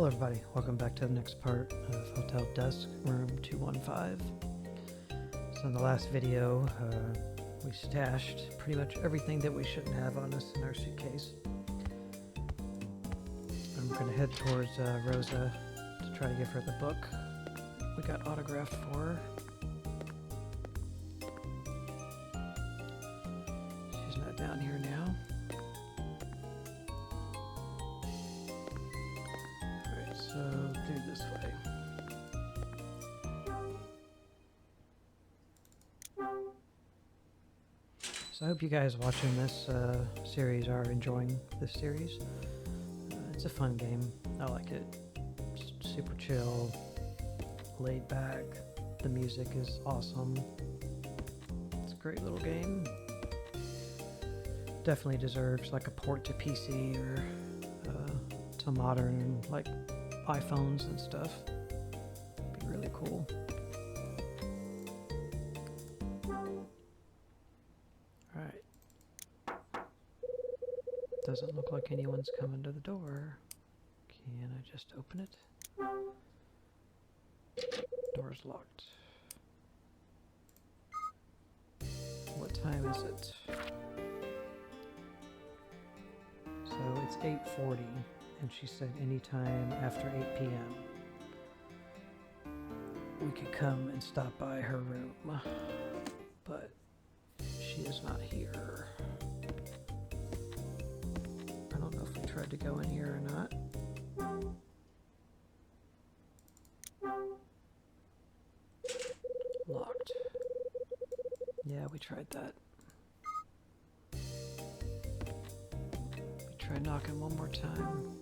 Hello everybody, welcome back to the next part of Hotel Dusk, room 215. So in the last video, we stashed pretty much everything that we shouldn't have on us in our suitcase. And we're going to head towards Rosa to try to give her the book we got autographed for her. She's not down here now. So, through this way. So I hope you guys watching this series are enjoying this series. It's a fun game. I like it. It's super chill, laid back. The music is awesome. It's a great little game. Definitely deserves like a port to PC or to modern like iPhones and stuff. Be really cool. Alright. Doesn't look like anyone's coming to the door. Can I just open it? Door's locked. What time is it? So it's 8:40. And she said anytime after 8 p.m. we could come and stop by her room, but she is not here. I don't know if we tried to go in here or not. Locked. Yeah, we tried that. We tried knocking one more time.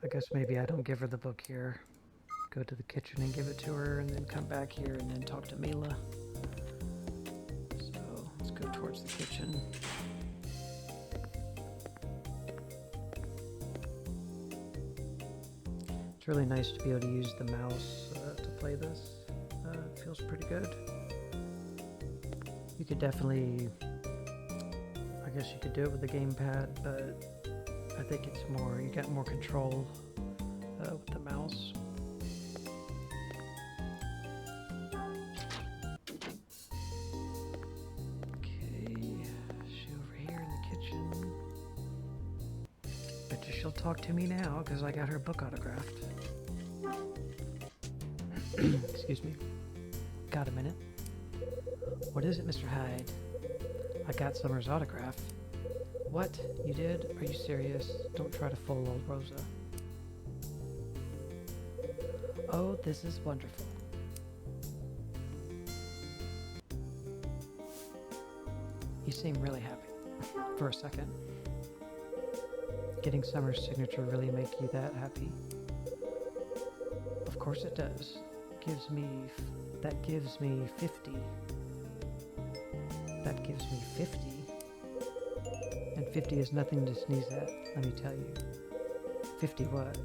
I guess maybe I don't give her the book here. Go to the kitchen and give it to her, and then come back here and then talk to Mila. So let's go towards the kitchen. It's really nice to be able to use the mouse to play this. It feels pretty good. You could definitely, I guess you could do it with the gamepad, but I think it's more, you got more control with the mouse. Okay, she over here in the kitchen. Bet you she'll talk to me now because I got her book autographed. Excuse me. Got a minute? What is it, Mr. Hyde? I got Summer's autograph. What? You did? Are you serious? Don't try to fool old Rosa. Oh, this is wonderful. You seem really happy. For a second. Getting Summer's signature really make you that happy? Of course it does. That gives me 50. That gives me 50. And 50 is nothing to sneeze at, let me tell you. 50 what?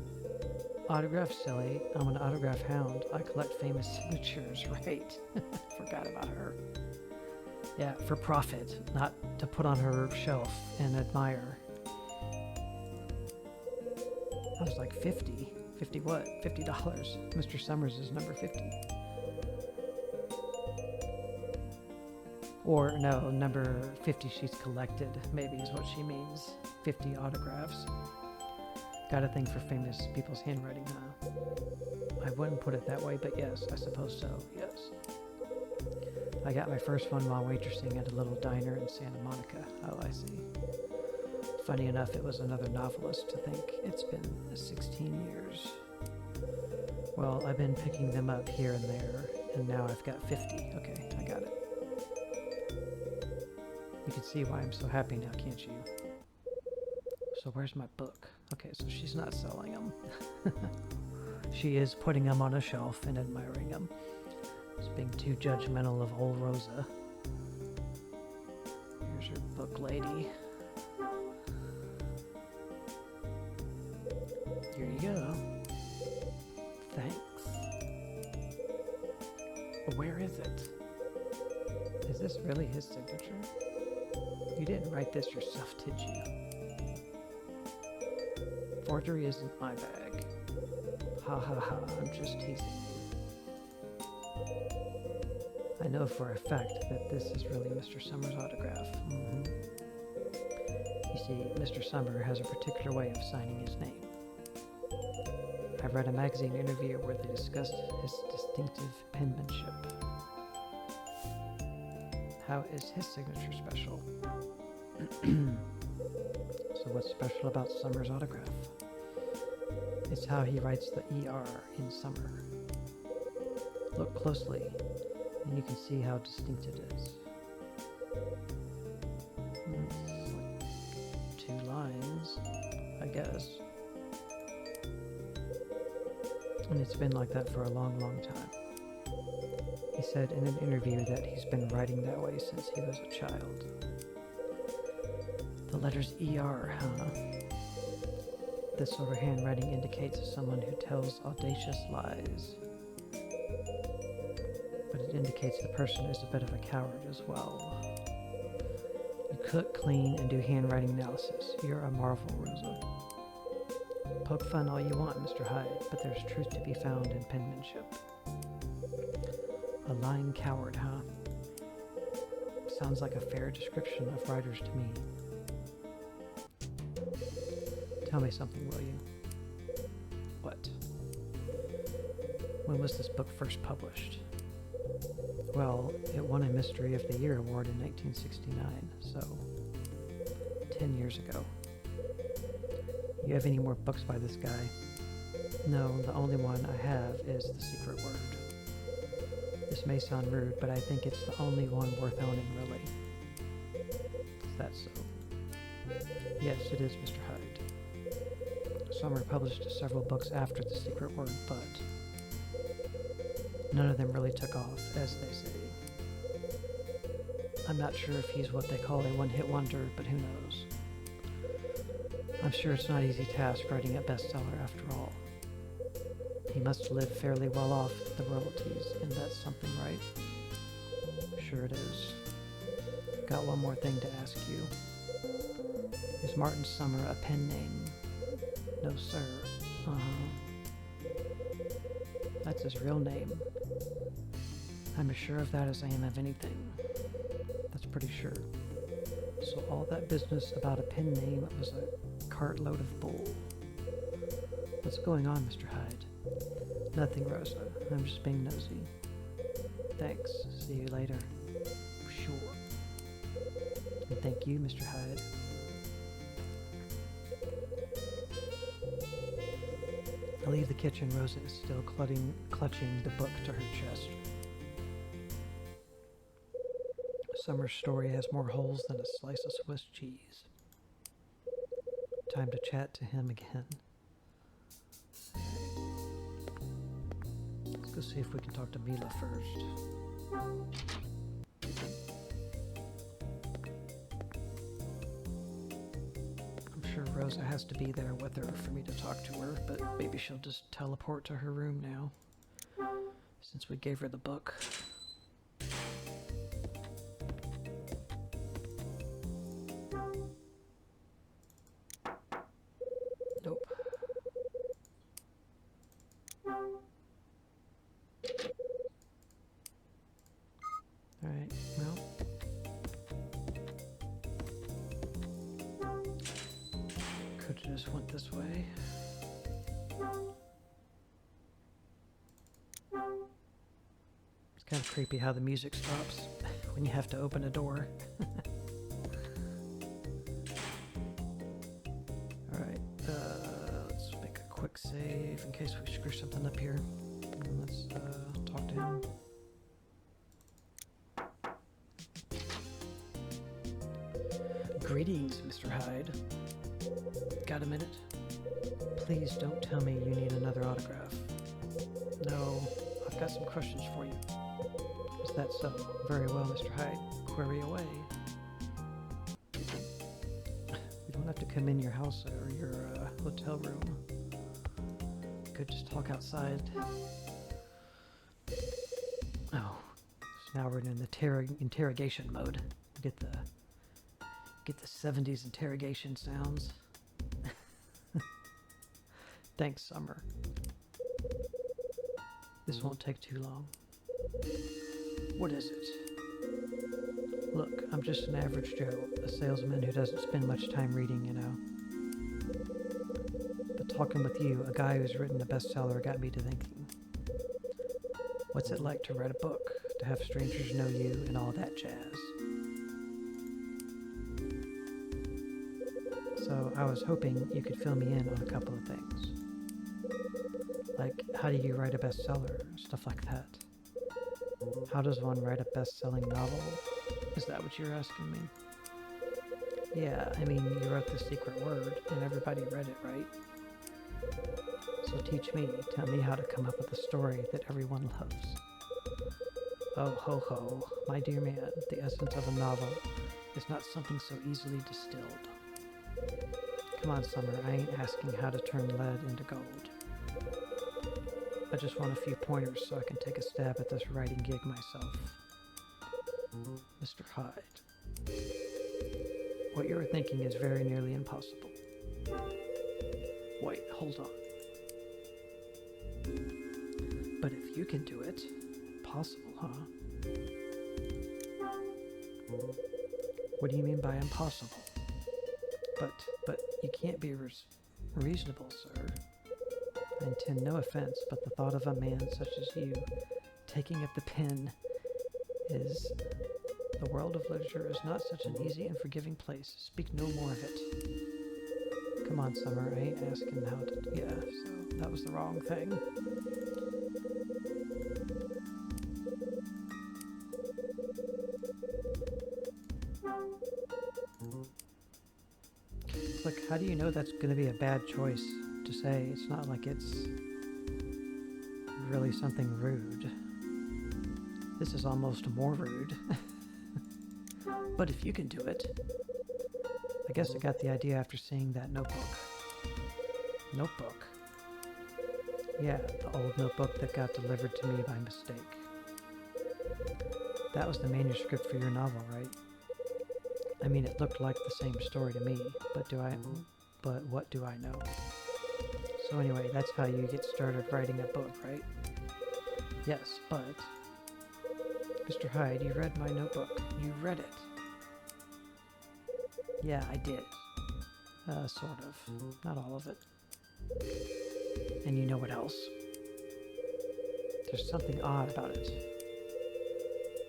Autographs, silly. I'm an autograph hound. I collect famous signatures, right? Forgot about her. Yeah, for profit, not to put on her shelf and admire. I was like, 50? 50 what? $50. Mr. Summers is number 50. Or, no, number 50 she's collected, maybe is what she means. 50 autographs. Got a thing for famous people's handwriting, huh? I wouldn't put it that way, but yes, I suppose so, yes. I got my first one while waitressing at a little diner in Santa Monica. Oh, I see. Funny enough, it was another novelist to think it's been 16 years. Well, I've been picking them up here and there, and now I've got 50. Okay, I got it. You can see why I'm so happy now, can't you? So where's my book? Okay, so she's not selling them. She is putting them on a shelf and admiring them. Just being too judgmental of old Rosa. Here's your book, lady. Here you go. Thanks. Where is it? Is this really his signature? You didn't write this yourself, did you? Forgery isn't my bag. Ha ha ha, I'm just teasing you. I know for a fact that this is really Mr. Summer's autograph. You see, Mr. Summer has a particular way of signing his name. I read a magazine interview where they discussed his distinctive penmanship. How is his signature special? So what's special about Summer's autograph? It's how he writes the ER in Summer. Look closely, and you can see how distinct it is. It's like 2 lines, I guess. And it's been like that for a long, long time. He said in an interview that he's been writing that way since he was a child. The letters ER, huh? This sort of handwriting indicates someone who tells audacious lies. But it indicates the person is a bit of a coward as well. You cook, clean, and do handwriting analysis. You're a marvel, Rosa. Poke fun all you want, Mr. Hyde, but there's truth to be found in penmanship. A lying coward, huh? Sounds like a fair description of writers to me. Tell me something, will you? What? When was this book first published? Well, it won a Mystery of the Year award in 1969, so 10 years ago. You have any more books by this guy? No, the only one I have is The Secret Word. This may sound rude, but I think it's the only one worth owning, really. Is that so? Yes, it is, Mr. Hyde. Summer published several books after The Secret Word, but none of them really took off, as they say. I'm not sure if he's what they call a one-hit wonder, but who knows? I'm sure it's not an easy task writing a bestseller after all. He must live fairly well off the royalties, and that's something, right? Sure it is. Got one more thing to ask you. Is Martin Summer a pen name? No, sir. That's his real name. I'm as sure of that as I am of anything. That's pretty sure. So all that business about a pen name was a cartload of bull. What's going on, Mr. Hyde? Nothing, Rosa. I'm just being nosy. Thanks. See you later. Sure. And thank you, Mr. Hyde. I leave the kitchen. Rosa is still clutching the book to her chest. Summer's story has more holes than a slice of Swiss cheese. Time to chat to him again. Let's go see if we can talk to Mila first. I'm sure Rosa has to be there with her for me to talk to her, but maybe she'll just teleport to her room now, since we gave her the book. Nope. Alright, well. Could have just went this way. It's kind of creepy how the music stops when you have to open a door. Alright, let's make a quick save in case we screw something up here. And let's talk to him. Greetings, Mr. Hyde. Got a minute? Please don't tell me you need another autograph. No, I've got some questions for you. Is that so? Very well, Mr. Hyde. Query away. We don't have to come in your house or your hotel room. We could just talk outside. Oh, so now we're in the interrogation mode. Get the 70s interrogation sounds. Thanks, Summer. This won't take too long. What is it? Look, I'm just an average Joe, a salesman who doesn't spend much time reading, you know. But talking with you, a guy who's written a bestseller, got me to thinking. What's it like to write a book, to have strangers know you, and all that jazz? So I was hoping you could fill me in on a couple of things. Like, how do you write a bestseller? Stuff like that. How does one write a best-selling novel? Is that what you're asking me? Yeah, I mean, you wrote The Secret Word, and everybody read it, right? So teach me, tell me how to come up with a story that everyone loves. Oh, ho, ho, my dear man, the essence of a novel is not something so easily distilled. Come on, Summer, I ain't asking how to turn lead into gold. I just want a few pointers so I can take a stab at this writing gig myself. Mr. Hyde. What you are thinking is very nearly impossible. Wait, hold on. But if you can do it, impossible, huh? What do you mean by impossible? But you can't be reasonable, sir. I intend no offense, but the thought of a man such as you taking up the pen is... The world of literature is not such an easy and forgiving place. Speak no more of it. Come on, Summer, I ain't asking how to... Yeah, so that was the wrong thing. It's like, how do you know that's going to be a bad choice to say? It's not like it's really something rude. This is almost more rude. But if you can do it. I guess I got the idea after seeing that notebook. Notebook? Yeah, the old notebook that got delivered to me by mistake. That was the manuscript for your novel, right? I mean, it looked like the same story to me, but what do I know? So anyway, that's how you get started writing a book, right? Yes, but... Mr. Hyde, you read my notebook. You read it. Yeah, I did. Sort of. Not all of it. And you know what else? There's something odd about it.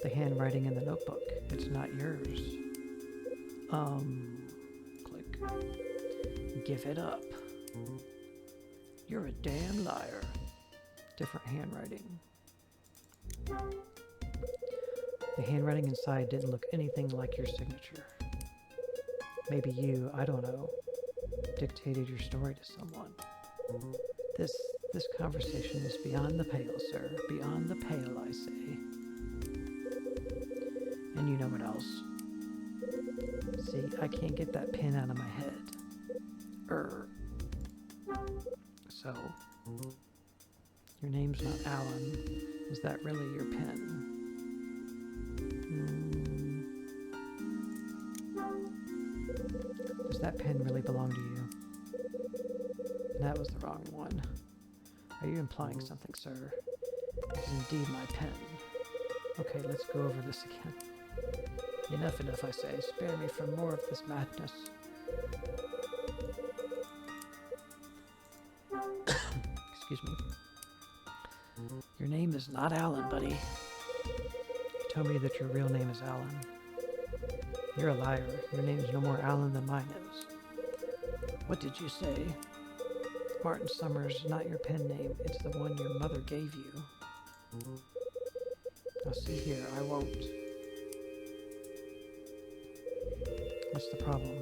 The handwriting in the notebook. It's not yours. Click. Give it up. You're a damn liar. Different handwriting. The handwriting inside didn't look anything like your signature. Maybe you, I don't know, dictated your story to someone. This conversation is beyond the pale, sir. Beyond the pale, I say. And you know what else? See, I can't get that pen out of my head. So, your name's not Alan. Is that really your pen? Does that pen really belong to you? That was the wrong one. Are you implying something, sir? It is indeed my pen. Okay, let's go over this again. Enough, I say. Spare me from more of this madness. Excuse me. Your name is not Alan, buddy. You told me that your real name is Alan. You're a liar. Your name's no more Alan than mine is. What did you say? Martin Summers, not your pen name. It's the one your mother gave you. Now see here, I won't. What's the problem?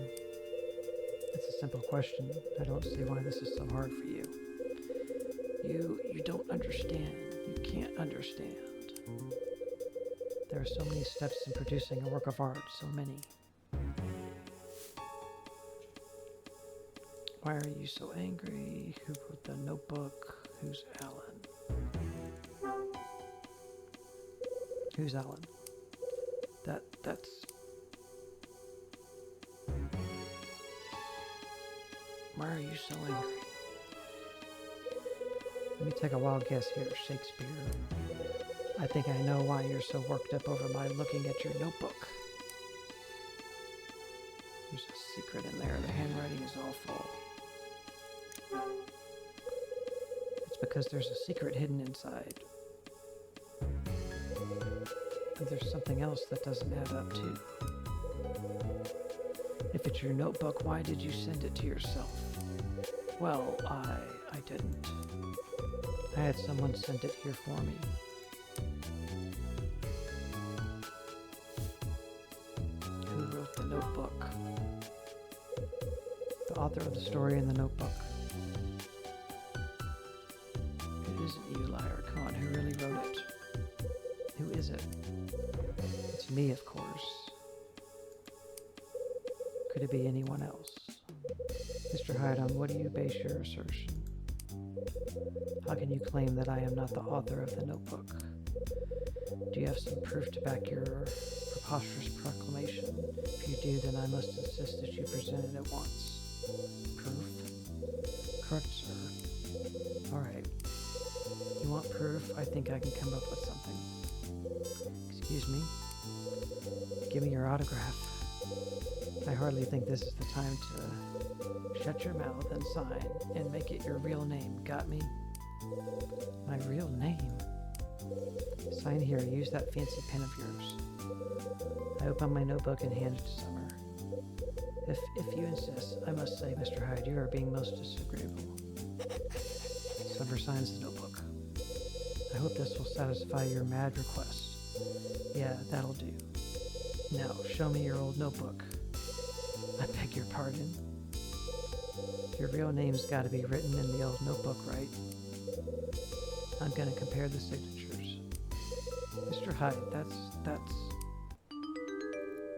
It's a simple question. I don't see why this is so hard for you. You don't understand. You can't understand. There are so many steps in producing a work of art, so many. Why are you so angry? Who wrote the notebook? Who's Alan? Who's Alan? That's... Why are you so angry? Let me take a wild guess here, Shakespeare. I think I know why you're so worked up over my looking at your notebook. There's a secret in there. The handwriting is awful. It's because there's a secret hidden inside. And there's something else that doesn't add up too. If it's your notebook, why did you send it to yourself? Well, I didn't. I had someone send it here for me. Who wrote the notebook? The author of the story in the notebook. It isn't you, liar. Come on, who really wrote it? Who is it? It's me, of course. Could it be anyone else? Mr. Hyde, on what do you base your assertion? How can you claim that I am not the author of the notebook? Do you have some proof to back your preposterous proclamation? If you do, then I must insist that you present it at once. Proof? Correct, sir. Alright. You want proof? I think I can come up with something. Excuse me? Give me your autograph. I hardly think this is the time to shut your mouth and sign and make it your real name. Got me? My real name? Sign here. Use that fancy pen of yours. I open my notebook and hand it to Summer. If you insist, I must say, Mr. Hyde, you are being most disagreeable. Summer signs the notebook. I hope this will satisfy your mad request. Yeah, that'll do. Now, show me your old notebook. I beg your pardon? Your real name's got to be written in the old notebook, right? I'm going to compare the signatures. Mr. Hyde, that's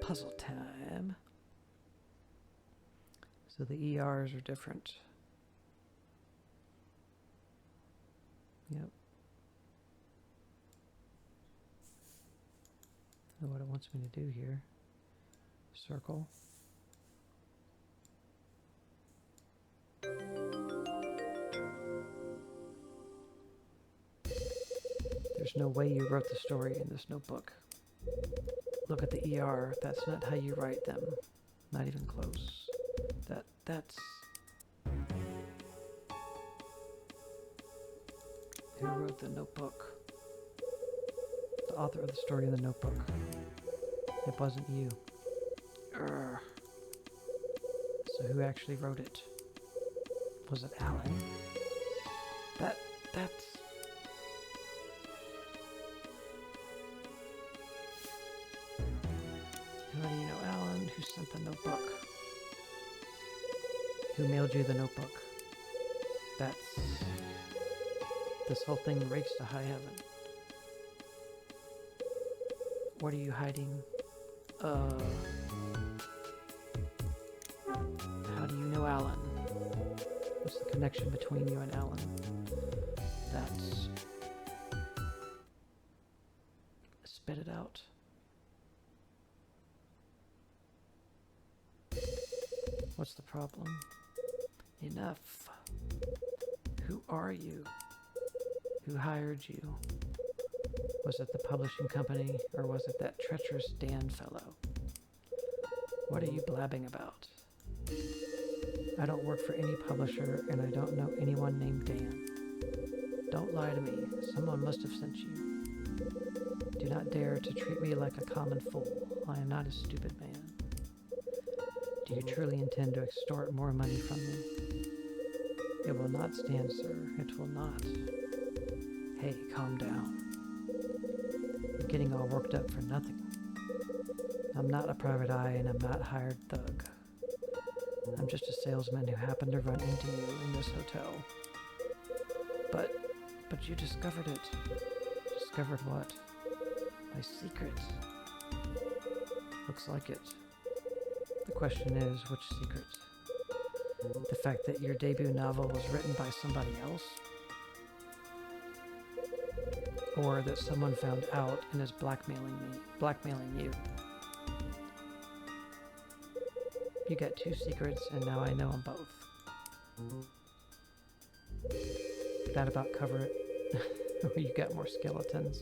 puzzle time. So the ERs are different. Yep. So what it wants me to do here, circle. There's no way you wrote the story in this notebook. Look at the ER. That's not how you write them. Not even close. That's... Who wrote the notebook? The author of the story in the notebook. It wasn't you. Urgh. So who actually wrote it? Was it Alan? That's... How do you know Alan? Who sent the notebook? Who mailed you the notebook? That's... This whole thing rakes to high heaven. What are you hiding? How do you know Alan? What's the connection between you and Alan? That's... Spit it out. What's the problem? Enough. Who are you? Who hired you? Was it the publishing company, or was it that treacherous Dan fellow? What are you blabbing about? I don't work for any publisher, and I don't know anyone named Dan. Don't lie to me. Someone must have sent you. Do not dare to treat me like a common fool. I am not a stupid man. Do you truly intend to extort more money from me? It will not stand, sir. It will not. Hey, calm down. You're getting all worked up for nothing. I'm not a private eye, and I'm not a hired thug. I'm just a salesman who happened to run into you in this hotel. But you discovered it. Discovered what? My secret. Looks like it. The question is, which secret? The fact that your debut novel was written by somebody else? Or that someone found out and is blackmailing you? You got two secrets, and now I know them both. that about cover it? You got more skeletons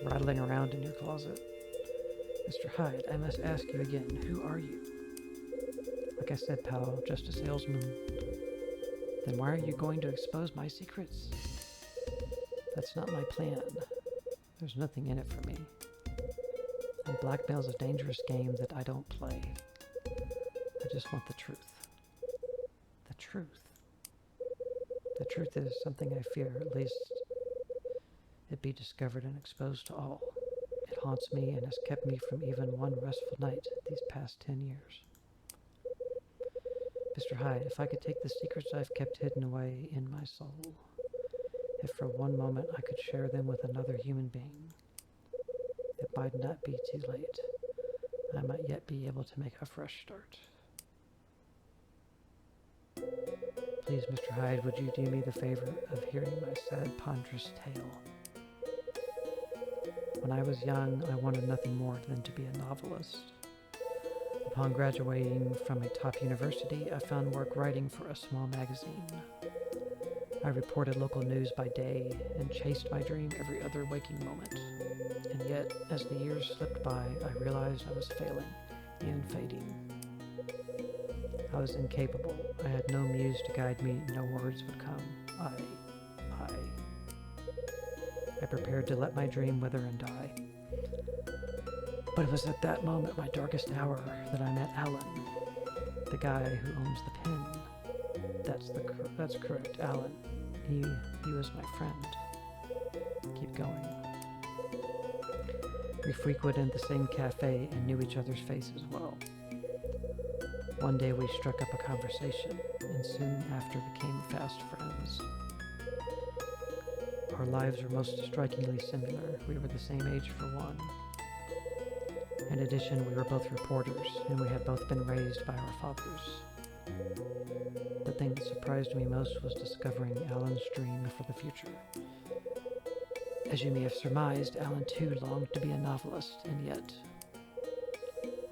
rattling around in your closet. Mr. Hyde, I must ask you again, who are you? Like I said, pal, just a salesman. Then why are you going to expose my secrets? That's not my plan. There's nothing in it for me. And blackmail's a dangerous game that I don't play. I just want the truth. The truth. The truth is something I fear, at least it be discovered and exposed to all. It haunts me and has kept me from even one restful night these past 10 years. Mr. Hyde, if I could take the secrets I've kept hidden away in my soul, if for one moment I could share them with another human being, it might not be too late. I might yet be able to make a fresh start. Please, Mr. Hyde, would you do me the favor of hearing my sad, ponderous tale? When I was young, I wanted nothing more than to be a novelist. Upon graduating from a top university, I found work writing for a small magazine. I reported local news by day and chased my dream every other waking moment. And yet, as the years slipped by, I realized I was failing and fading. I was incapable. I had no muse to guide me, no words would come. I prepared to let my dream wither and die. But it was at that moment, my darkest hour, that I met Alan, the guy who owns the pen. That's correct, Alan. He was my friend. Keep going. We frequented the same cafe and knew each other's faces well. One day we struck up a conversation, and soon after became fast friends. Our lives were most strikingly similar. We were the same age for one. In addition, we were both reporters, and we had both been raised by our fathers. The thing that surprised me most was discovering Alan's dream for the future. As you may have surmised, Alan too longed to be a novelist, and yet,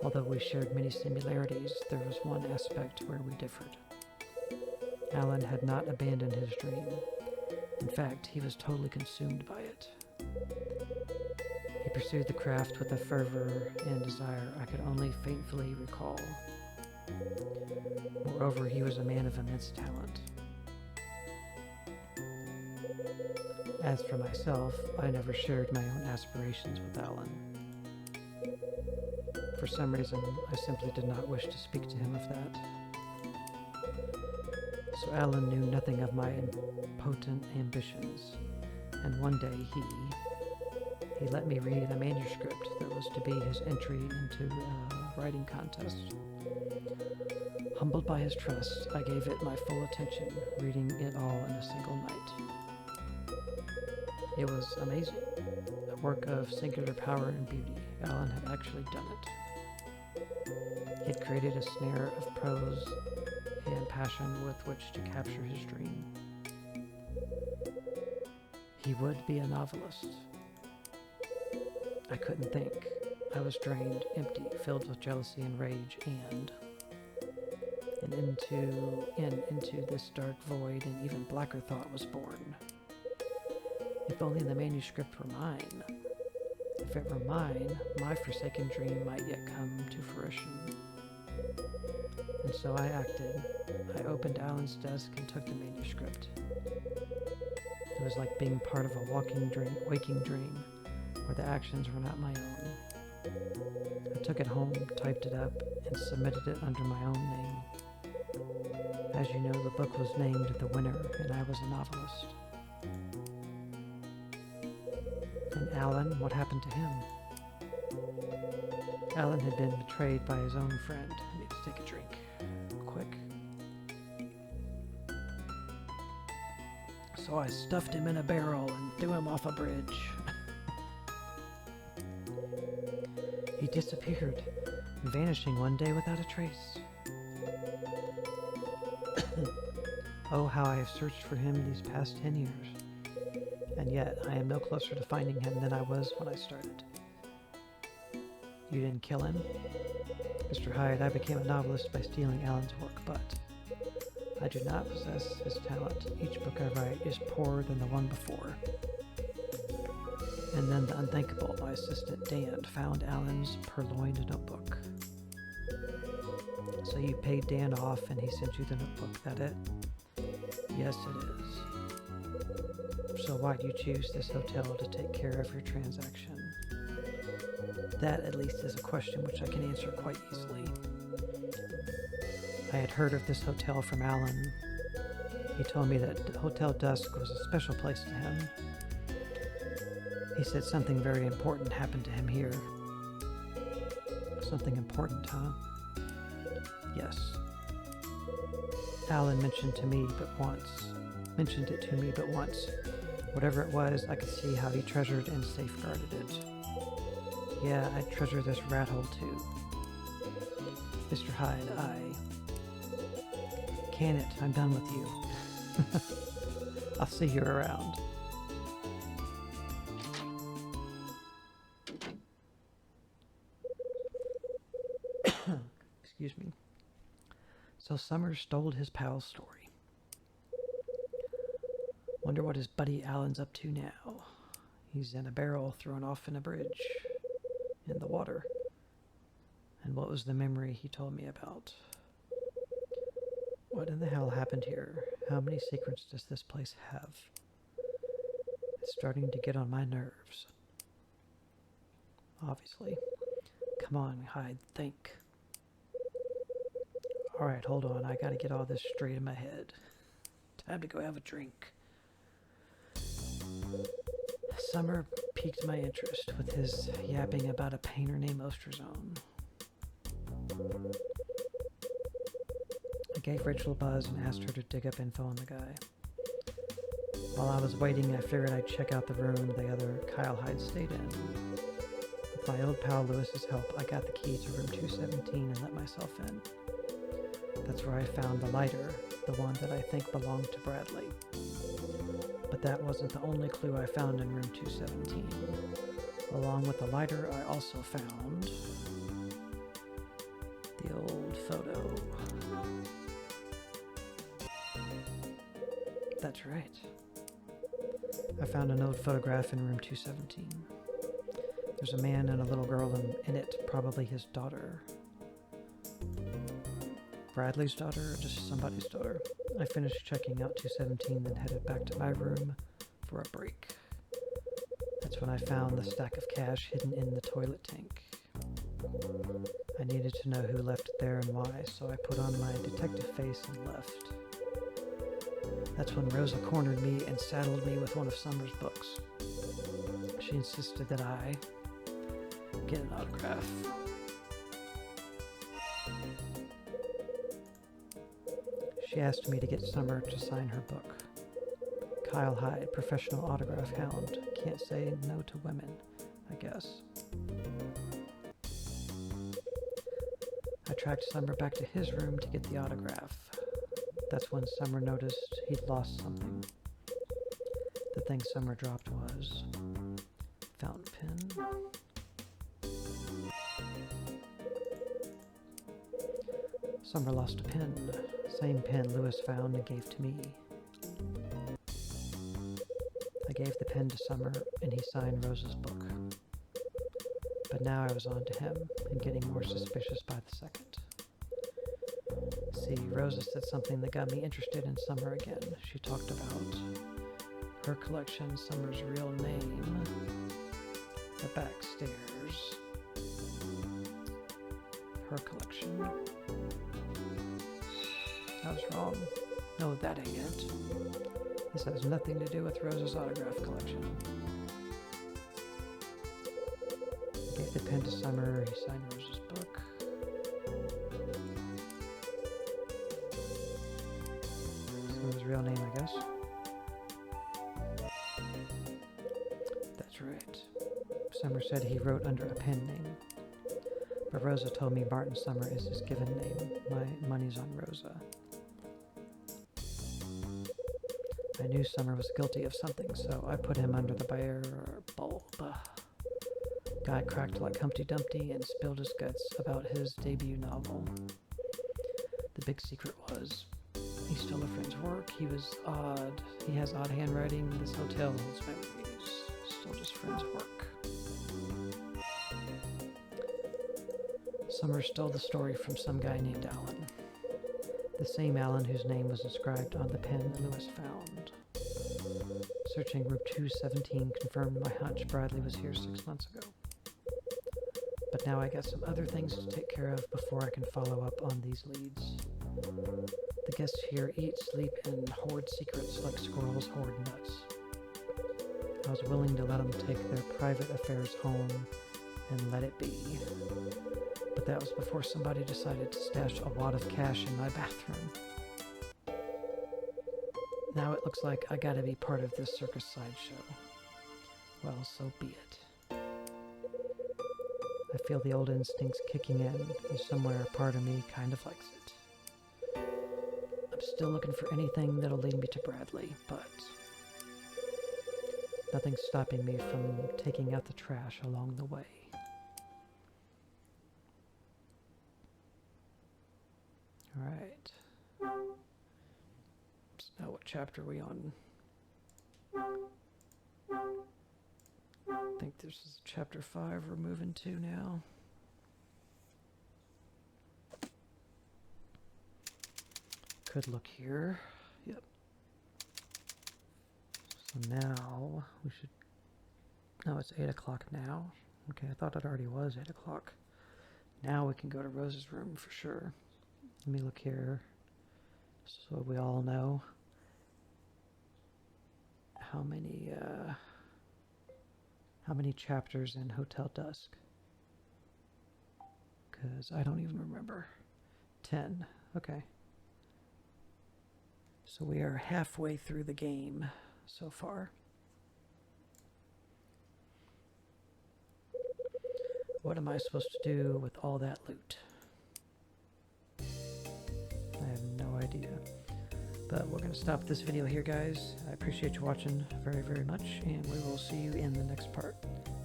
although we shared many similarities, there was one aspect where we differed. Alan had not abandoned his dream. In fact, he was totally consumed by it. He pursued the craft with a fervor and desire I could only faintly recall. Moreover, he was a man of immense talent. As for myself, I never shared my own aspirations with Alan. For some reason, I simply did not wish to speak to him of that. So Alan knew nothing of my impotent ambitions, and one day he let me read a manuscript that was to be his entry into a writing contest. Humbled by his trust, I gave it my full attention, reading it all in a single night. It was amazing, a work of singular power and beauty. Alan had actually done it. He had created a snare of prose and passion with which to capture his dream. He would be a novelist. I couldn't think. I was drained, empty, filled with jealousy and rage, and into this dark void an even blacker thought was born. If only the manuscript were mine. If it were mine, my forsaken dream might yet come to fruition. And so I acted. I opened Alan's desk and took the manuscript. It was like being part of a waking dream, where the actions were not my own. I took it home, typed it up, and submitted it under my own name. As you know, the book was named The Winner, and I was a novelist. And Alan, what happened to him? Alan had been betrayed by his own friend. I need to take a drink. Quick. So I stuffed him in a barrel and threw him off a bridge. He disappeared, vanishing one day without a trace. Oh, how I have searched for him these past 10 years. And yet, I am no closer to finding him than I was when I started. You didn't kill him? Mr. Hyde, I became a novelist by stealing Alan's work, but I do not possess his talent. Each book I write is poorer than the one before. And then the unthinkable, my assistant Dan found Alan's purloined notebook. So you paid Dan off and he sent you the notebook, that it? Yes, it is. So why'd you choose this hotel to take care of your transaction? That, at least, is a question which I can answer quite easily. I had heard of this hotel from Alan. He told me that Hotel Dusk was a special place to him. He said something very important happened to him here. Something important, huh? Yes. Alan mentioned it to me but once. Whatever it was, I could see how he treasured and safeguarded it. Yeah, I treasure this rat hole too. Mr. Hyde, Can it, I'm done with you. I'll see you around. Excuse me. So Summers stole his pal's story. Wonder what his buddy Alan's up to now. He's in a barrel thrown off in a bridge. In the water. And what was the memory he told me about? What in the hell happened here? How many secrets does this place have? It's starting to get on my nerves. Obviously. Come on, Hyde, think. Alright, hold on. I gotta get all this straight in my head. Time to go have a drink. Summer piqued my interest with his yapping about a painter named Osterzone. I gave Rachel a buzz and asked her to dig up info on the guy. While I was waiting, I figured I'd check out the room the other Kyle Hyde stayed in. With my old pal Lewis's help, I got the key to room 217 and let myself in. That's where I found the lighter, the one that I think belonged to Bradley. But that wasn't the only clue I found in room 217. Along with the lighter, I also found the old photo. That's right. I found an old photograph in room 217. There's a man and a little girl in it, probably his daughter. Bradley's daughter or just somebody's daughter. I finished checking out 217, then headed back to my room for a break. That's when I found the stack of cash hidden in the toilet tank. I needed to know who left it there and why, so I put on my detective face and left. That's when Rosa cornered me and saddled me with one of Summer's books. She insisted that I get an autograph. She asked me to get Summer to sign her book. Kyle Hyde, professional autograph hound. Can't say no to women, I guess. I tracked Summer back to his room to get the autograph. That's when Summer noticed he'd lost something. The thing Summer dropped was fountain pen. Summer lost a pen. Same pen Lewis found and gave to me. I gave the pen to Summer and he signed Rosa's book. But now I was on to him and getting more suspicious by the second. See, Rosa said something that got me interested in Summer again. She talked about her collection, Summer's real name, the back stairs, her collection. I was wrong. No, that ain't it. This has nothing to do with Rosa's autograph collection. I gave the pen to Summer, he signed Rosa's book. His real name, I guess. That's right. Summer said he wrote under a pen name. But Rosa told me Martin Summer is his given name. My money's on Rosa. I knew Summer was guilty of something, so I put him under the barrel bulb. Guy cracked like Humpty Dumpty and spilled his guts about his debut novel. The big secret was He stole a friend's work. He was odd. He has odd handwriting. This hotel holds memories. Stole his friend's work. Summer stole the story from some guy named Alan. The same Alan whose name was inscribed on the pen Lewis found. Searching room 217 confirmed my hunch Bradley was here 6 months ago. But now I got some other things to take care of before I can follow up on these leads. The guests here eat, sleep, and hoard secrets like squirrels hoard nuts. I was willing to let them take their private affairs home and let it be. But that was before somebody decided to stash a wad of cash in my bathroom. Now it looks like I gotta be part of this circus sideshow. Well, so be it. I feel the old instincts kicking in, and somewhere a part of me kind of likes it. I'm still looking for anything that'll lead me to Bradley, but nothing's stopping me from taking out the trash along the way. Alright. So now what chapter are we on? I think this is chapter 5 we're moving to now. Could look here. Yep. So now we should... No, it's 8 o'clock now. Okay, I thought it already was 8 o'clock. Now we can go to Rose's room for sure. Let me look here so we all know how many chapters in Hotel Dusk. Because I don't even remember. 10. Okay. So we are halfway through the game so far. What am I supposed to do with all that loot? I have no idea. But we're going to stop this video here, guys. I appreciate you watching very, very much, and we will see you in the next part.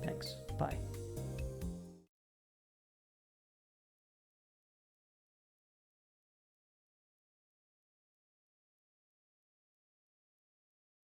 Thanks. Bye.